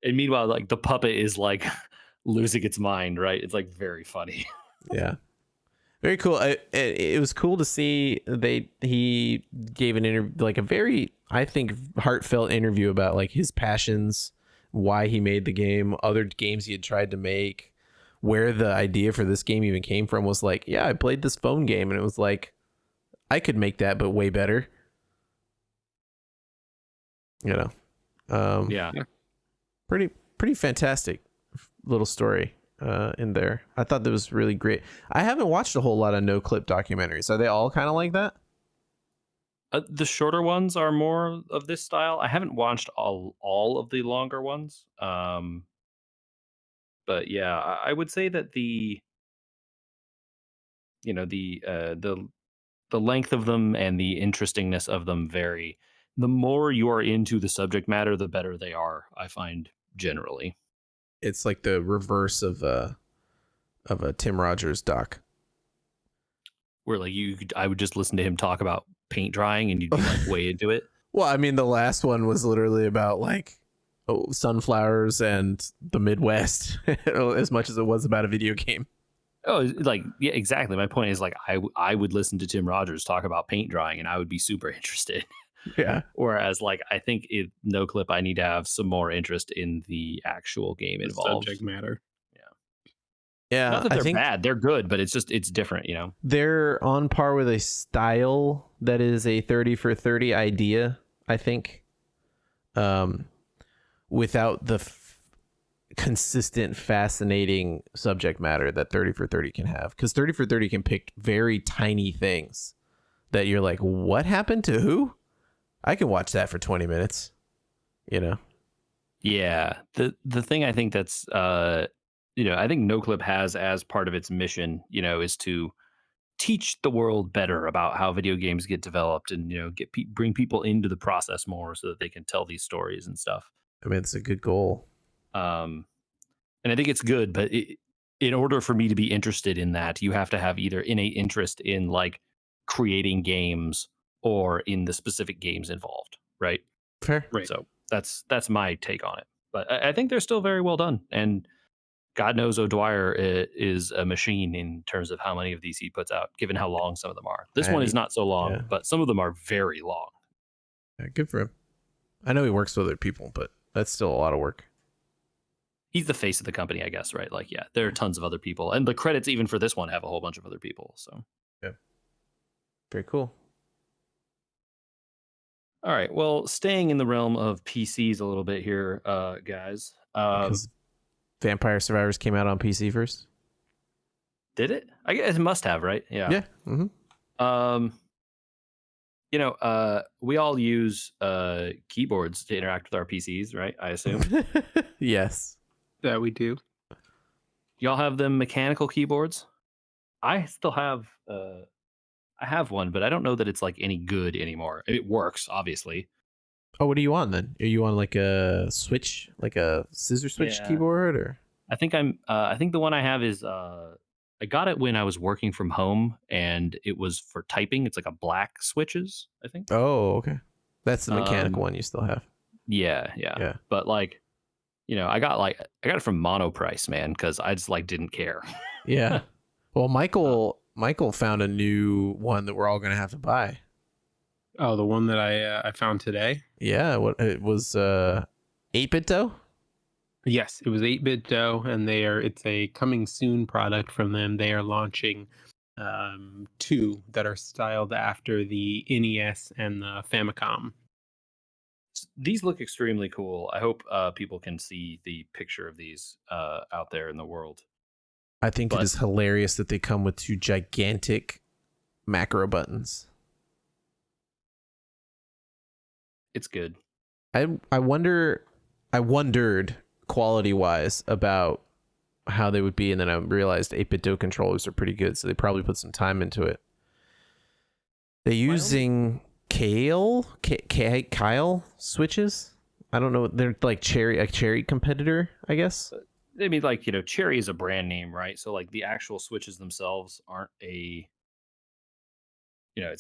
And meanwhile, the puppet is losing its mind. Right? It's very funny. Yeah. Very cool. It was cool to see he gave an interview, a very, I think, heartfelt interview about his passions, why he made the game, other games he had tried to make, where the idea for this game even came from. Was yeah, I played this phone game and it was I could make that, but way better. Yeah. Pretty fantastic little story. In there, I thought that was really great. I haven't watched a whole lot of no clip documentaries. Are they all kind of like that? The shorter ones are more of this style. I haven't watched all of the longer ones. But yeah, I would say that the length of them and the interestingness of them vary. The more you are into the subject matter, the better they are, I find, generally. It's the reverse of a Tim Rogers doc, where I would just listen to him talk about paint drying and you'd be way into it. Well, I mean, the last one was literally about sunflowers and the Midwest as much as it was about a video game. Oh, yeah, exactly. My point is I would listen to Tim Rogers talk about paint drying and I would be super interested. Yeah. Whereas no clip, I need to have some more interest in the actual game involved. Subject matter. Yeah. Not that they're bad, they're good, but it's different, They're on par with a style that is a 30 for 30 idea, I think. Without the consistent, fascinating subject matter that 30 for 30 can have. Because 30 for 30 can pick very tiny things that you're like, what happened to who? I can watch that for 20 minutes, you know? Yeah. The thing I think that's, I think NoClip has as part of its mission, is to teach the world better about how video games get developed and, bring people into the process more so that they can tell these stories and stuff. I mean, it's a good goal. Um, and I think it's good, but in order for me to be interested in that, you have to have either innate interest in like creating games or in the specific games involved, right? Fair. Right. So that's my take on it. But I think they're still very well done, and God knows O'Dwyer is a machine in terms of how many of these he puts out, given how long some of them are. This one is not so long, yeah. but some of them are very long. Yeah, good for him. I know he works with other people, but that's still a lot of work. He's the face of the company, I guess, right? Like, yeah, there are tons of other people. And the credits, even for this one, have a whole bunch of other people. So, yeah. Very cool. All right. Well, staying in the realm of PCs a little bit here, guys. Because Vampire Survivors came out on PC first. Did it? I guess it must have, right? Yeah. Yeah. Mm-hmm. We all use keyboards to interact with our PCs, right? I assume. Yes. That we do. Y'all have them mechanical keyboards? I still have I have one, but I don't know that it's like any good anymore. It works, obviously. Oh, what are you on then? Are you on like a switch, like a scissor switch keyboard, or? I think I think the one I have is I got it when I was working from home, and it was for typing. It's like a black switches, I think. Oh, okay. That's the mechanical one you still have. Yeah. But like, I got it from Monoprice, man, because I just like didn't care. Yeah. Well, Michael found a new one that we're all gonna have to buy. Oh, the one that I found today. Yeah. What it was? 8-bit dough. Yes, it was 8-bit dough, and it's a coming soon product from them. They are launching 2 that are styled after the NES and the Famicom. These look extremely cool. I hope people can see the picture of these out there in the world. I think it is hilarious that they come with 2 gigantic macro buttons. It's good. I wondered quality wise about how they would be, and then I realized 8-bit dough controllers are pretty good, so they probably put some time into it. They're using Kyle switches. I don't know. They're like a Cherry competitor, I guess. I mean, like, Cherry is a brand name, right? So like the actual switches themselves aren't it's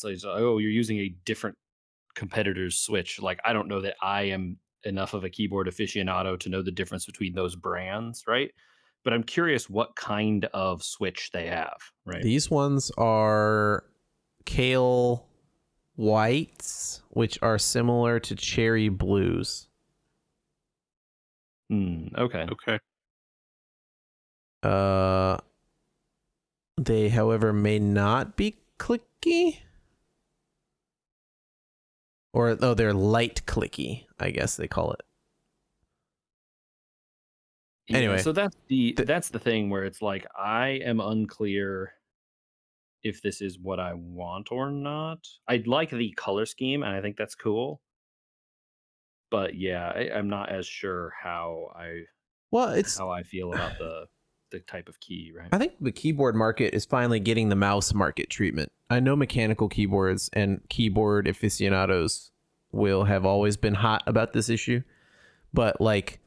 like, oh, you're using a different competitor's switch. Like, I don't know that I am enough of a keyboard aficionado to know the difference between those brands, right? But I'm curious what kind of switch they have, right? These ones are Kale Whites, which are similar to Cherry Blues. Okay. They, however, may not be clicky. Or, they're light clicky, I guess they call it. Yeah, anyway. So that's the thing where it's like, I am unclear if this is what I want or not. I like the color scheme, and I think that's cool. But yeah, I'm not as sure how I feel about the type of key, right? I think the keyboard market is finally getting the mouse market treatment. I know mechanical keyboards and keyboard aficionados will have always been hot about this issue, but like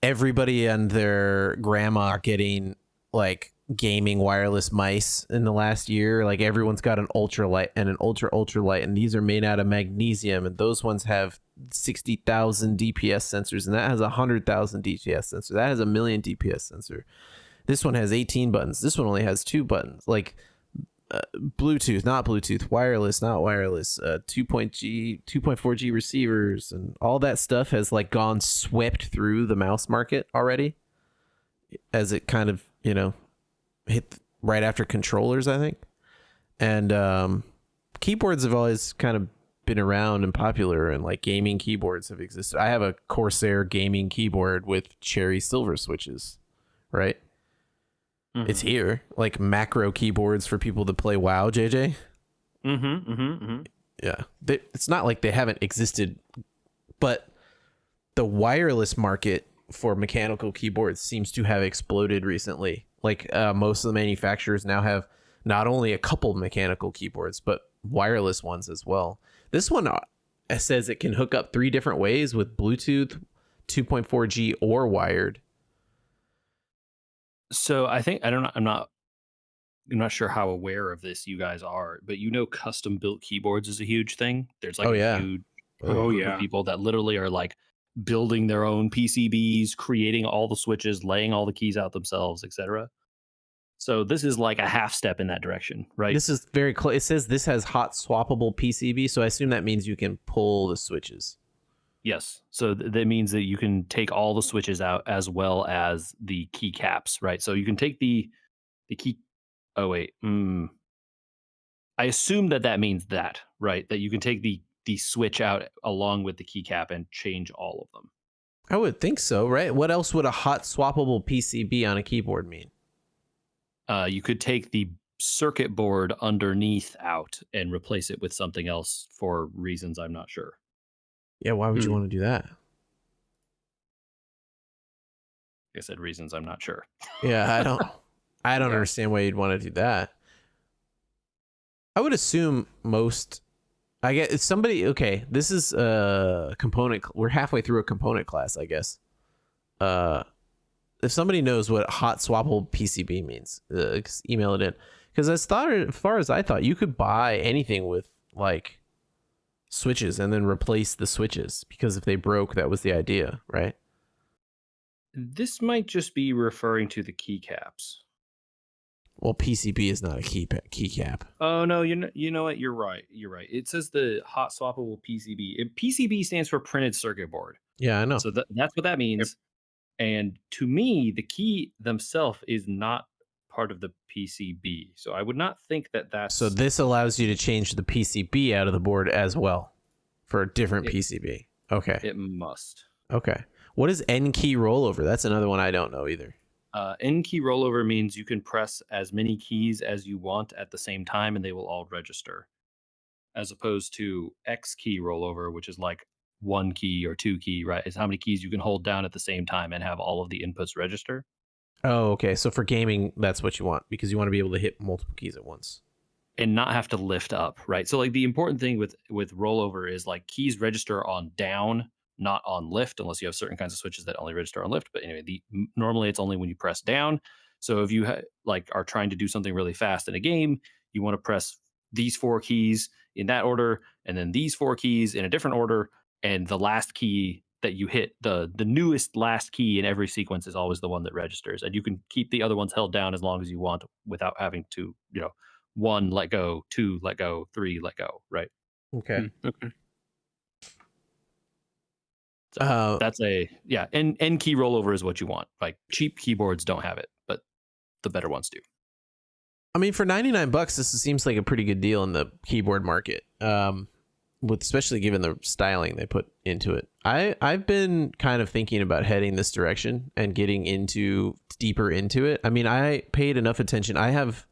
everybody and their grandma getting like gaming wireless mice in the last year. Like everyone's got an ultralight and an ultralight, and these are made out of magnesium, and those ones have 60,000 DPS sensors, and that has 100,000 DPS sensor. That has 1,000,000 DPS sensor. This one has 18 buttons. This one only has 2 buttons. Like Bluetooth, not Bluetooth, wireless, not wireless, 2.4G receivers, and all that stuff has like gone swept through the mouse market already, as it kind of hit right after controllers, I think. And keyboards have always kind of been around and popular, and like gaming keyboards have existed. I have a Corsair gaming keyboard with cherry silver switches, right? Mm-hmm. It's here, like macro keyboards for people that play WoW, JJ. Mm-hmm. Mm-hmm. Mm-hmm. Yeah, it's not like they haven't existed, but the wireless market for mechanical keyboards seems to have exploded recently. Like most of the manufacturers now have not only a couple mechanical keyboards, but wireless ones as well. This one says it can hook up 3 different ways with Bluetooth, 2.4G, or wired. So I think I'm not sure how aware of this you guys are, but custom built keyboards is a huge thing. There's like Oh a yeah. huge Oh, group yeah. of people that literally are like building their own PCBs, creating all the switches, laying all the keys out themselves, etc. So this is like a half step in that direction, right? This is very close. It says this has hot swappable PCB, so I assume that means you can pull the switches. Yes. So that means that you can take all the switches out as well as the keycaps, right? So you can take the key. Oh wait. I assume that means that, right? That you can take the switch out along with the keycap and change all of them. I would think so, right? What else would a hot swappable PCB on a keyboard mean? You could take the circuit board underneath out and replace it with something else for reasons I'm not sure. Yeah, why would you want to do that? Like I said, reasons I'm not sure. Yeah, I don't Yeah. understand why you'd want to do that. I would assume most, I guess it's somebody, okay, this is a component, we're halfway through a component class, I guess. If somebody knows what hot swappable PCB means, email it in. Because as far as I thought, you could buy anything with like switches and then replace the switches, because if they broke, that was the idea, right? This might just be referring to the keycaps. Well, PCB is not a keycap. Oh no, you know what? You're right. You're right. It says the hot swappable PCB. PCB stands for printed circuit board. Yeah, I know. So that's what that means. Yep. And to me, the key themselves is not part of the PCB. So I would not think that's. So this allows you to change the PCB out of the board as well for a different PCB. Okay. It must. Okay. What is N key rollover? That's another one I don't know either. N key rollover means you can press as many keys as you want at the same time and they will all register. As opposed to X key rollover, which is like 1 key or 2 key, right? Is how many keys you can hold down at the same time and have all of the inputs register. Oh, okay. So for gaming, that's what you want, because you want to be able to hit multiple keys at once. And not have to lift up, right? So like the important thing with rollover is like keys register on down, not on lift, unless you have certain kinds of switches that only register on lift. But anyway, normally it's only when you press down. So if you are trying to do something really fast in a game, you want to press these 4 keys in that order, and then these 4 keys in a different order, and the last key that you hit, the newest last key in every sequence is always the one that registers, and you can keep the other ones held down as long as you want without having to, 1 let go, 2 let go, 3 let go, right? Okay. Okay. So that's N key rollover is what you want. Like cheap keyboards don't have it, but the better ones do. I mean, for $99, this seems like a pretty good deal in the keyboard market. With especially given the styling they put into it. I've been kind of thinking about heading this direction and getting deeper into it. I mean, I paid enough attention. I have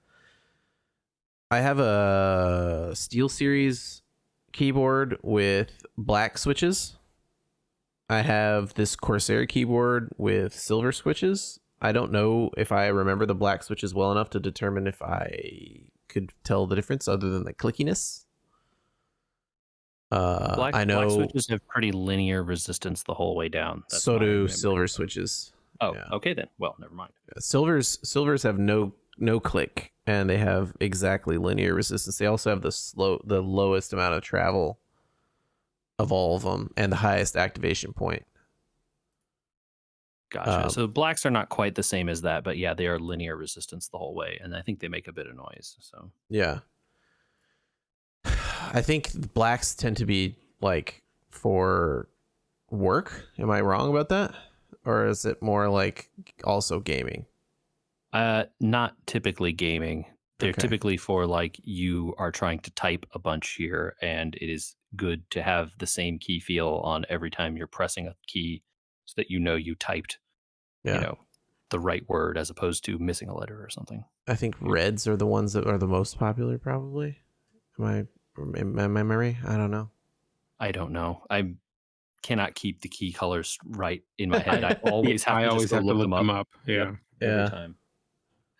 a SteelSeries keyboard with black switches. I have this Corsair keyboard with silver switches. I don't know if I remember the black switches well enough to determine if I could tell the difference other than the clickiness. I know black switches have pretty linear resistance the whole way down. That's so do silver switches. Oh, yeah. Okay then. Well, never mind. Yeah, silvers have no click, and they have exactly linear resistance. They also have the lowest amount of travel of all of them, and the highest activation point. Gotcha. So blacks are not quite the same as that, but yeah, they are linear resistance the whole way, and I think they make a bit of noise. So yeah, I think blacks tend to be like for work. Am I wrong about that, or is it more like also gaming? Not typically gaming. They're typically for like you are trying to type a bunch here, and it is good to have the same key feel on every time you're pressing a key, so that you typed, you Yeah. know, the right word as opposed to missing a letter or something. I think reds are the ones that are the most popular, probably. In my memory? I don't know. I don't know. I cannot keep the key colors right in my head. I always have I to just always go have to look look them them up. up. Yep, Yeah. every Yeah. time.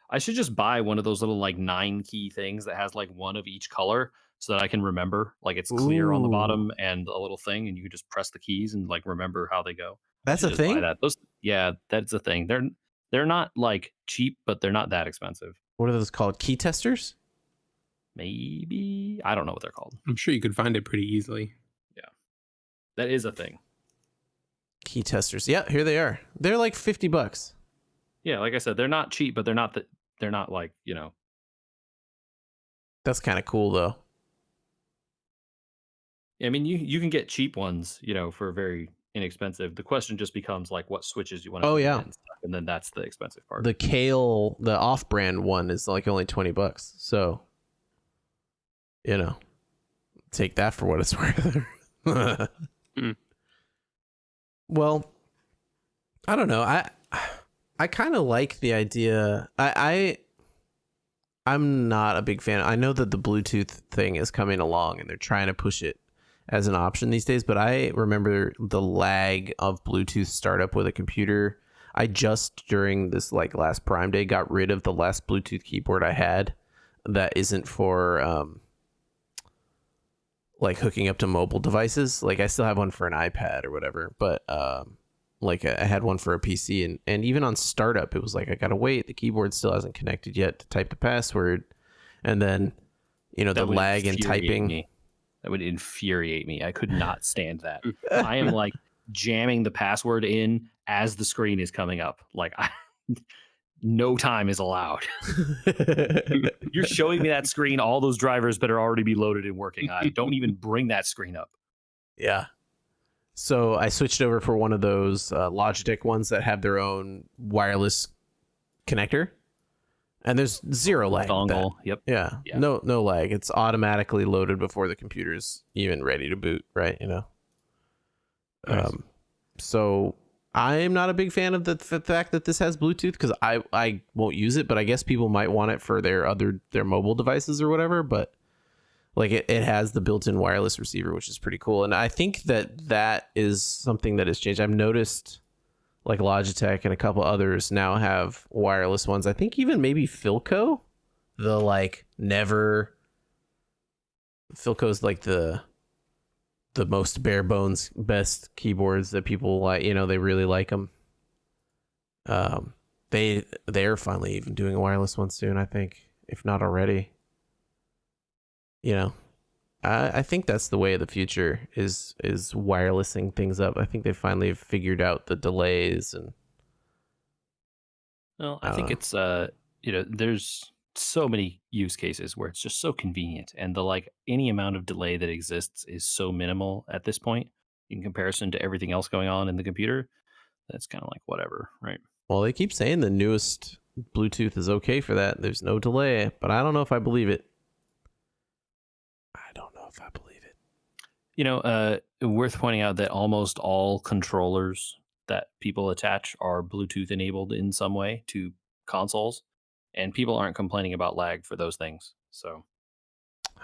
I should just buy one of those little like 9 key things that has like one of each color so that I can remember. Like it's clear on the Ooh, bottom and a little thing, and you can just press the keys and like remember how they go. I that's should a just buy thing? that. Those, yeah, that's a thing. They're not like cheap, but they're not that expensive. What are those called? Key testers? Maybe I don't know what they're called. I'm sure you could find it pretty easily. Yeah, that is a thing. Key testers. Yeah, here they are. They're like $50. Yeah, like I said, they're not cheap, but they're not like, That's kind of cool though. I mean, you can get cheap ones, for very inexpensive. The question just becomes like what switches you want to Oh put in yeah. it and stuff, and then that's the expensive part. The Kale, the off-brand one is like only $20. So, take that for what it's worth. Well, I don't know. I kind of like the idea. I'm not a big fan. I know that the Bluetooth thing is coming along and they're trying to push it as an option these days, but I remember the lag of Bluetooth startup with a computer. I just during this like last Prime Day got rid of the last Bluetooth keyboard I had that isn't for like hooking up to mobile devices. Like I still have one for an iPad or whatever, but like I had one for a PC, and even on startup it was like I gotta wait, the keyboard still hasn't connected yet to type the password, and then the That would lag in infuriate typing. me. That would infuriate me. I could not stand that. I am like jamming the password in as the screen is coming up. Like no time is allowed. You're showing me that screen. All those drivers better already be loaded and working. I don't even bring that screen up. Yeah. So I switched over for one of those Logitech ones that have their own wireless connector, and there's zero lag with that. Dongle. Yep. Yeah. Yeah. No lag. It's automatically loaded before the computer's even ready to boot, right? Nice. So I'm not a big fan of the fact that this has Bluetooth, because I won't use it, but I guess people might want it for their mobile devices or whatever. But like it has the built-in wireless receiver, which is pretty cool. And I think that is something that has changed. I've noticed like Logitech and a couple others now have wireless ones. I think even maybe Philco, the like never Philco's like the most bare bones best keyboards that people like, they really like them. They're finally even doing a wireless one soon, I think, if not already. I think that's the way of the future is wirelessing things up. I think they finally have figured out the delays and Well, I think it's there's so many use cases where it's just so convenient, and the like any amount of delay that exists is so minimal at this point in comparison to everything else going on in the computer. That's kind of like whatever, right? well, they keep saying the newest Bluetooth is okay for that. There's no delay, but I don't know if I believe it. Worth pointing out that almost all controllers that people attach are Bluetooth enabled in some way to consoles, and people aren't complaining about lag for those things. So,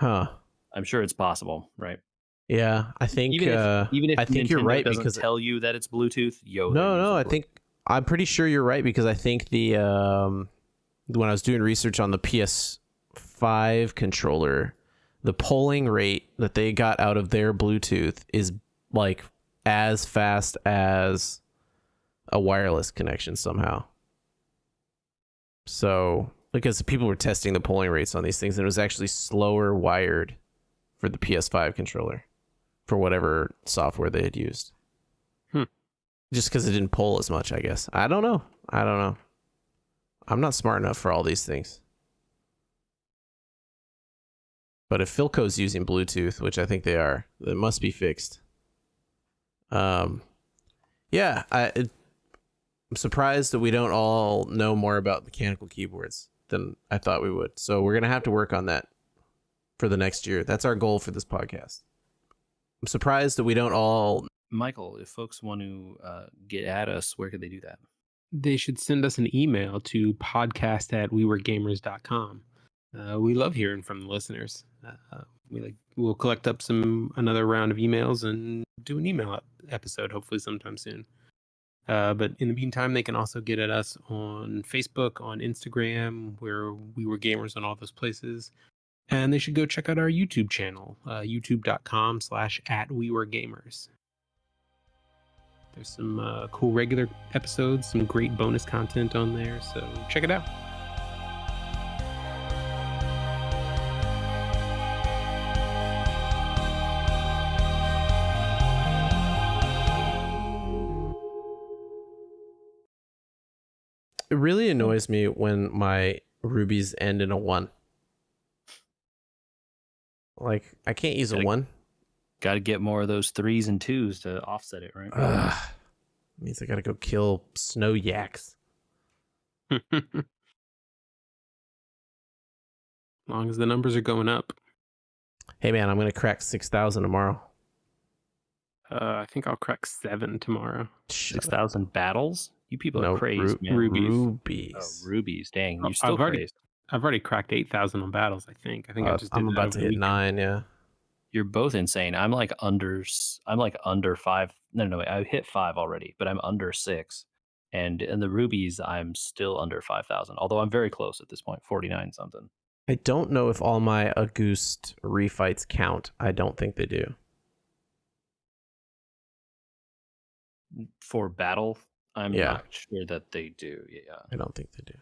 I'm sure it's possible, right? Yeah, I think even if I think Nintendo you're right, doesn't because tell you that it's Bluetooth, no, I think I'm pretty sure you're right, because I think the when I was doing research on the PS5 controller, the polling rate that they got out of their Bluetooth is like as fast as a wireless connection somehow. So, because people were testing the polling rates on these things, and it was actually slower wired for the PS5 controller for whatever software they had used. Just because it didn't poll as much, I guess. I don't know. I'm not smart enough for all these things. But if Philco's using Bluetooth, which I think they are, it must be fixed. I'm surprised that we don't all know more about mechanical keyboards than I thought we would. So we're going to have to work on that for the next year. That's our goal for this podcast. I'm surprised that we don't all. Michael, if folks want to get at us, where could they do that? They should send us an email to podcast@weweregamers.com. We love hearing from the listeners. We'll collect up another round of emails and do an email episode hopefully sometime soon. But in the meantime, they can also get at us on Facebook, on Instagram, where We Were Gamers on all those places. And they should go check out our YouTube channel, youtube.com/@weweregamers. There's some cool regular episodes, some great bonus content on there, so check it out. It really annoys me when my rubies end in a 1. Like, I can't use a 1. Got to get more of those 3s and 2s to offset it, right? Means I gotta go kill snow yaks. As long as the numbers are going up. Hey man, I'm gonna crack 6,000 tomorrow. I think I'll crack 7 tomorrow. 6,000 battles? You people are crazy, man. Rubies. Oh, rubies. Dang, you're still crazy. I've already cracked 8,000 on battles, I think. I just did I'm about to hit 9, yeah. You're both insane. I'm like under 5. No, wait, I hit 5 already, but I'm under 6. And in the rubies, I'm still under 5,000. Although I'm very close at this point, 49 something. I don't know if all my August refights count. I don't think they do. For battle, I'm not sure that they do. Yeah. I don't think they do.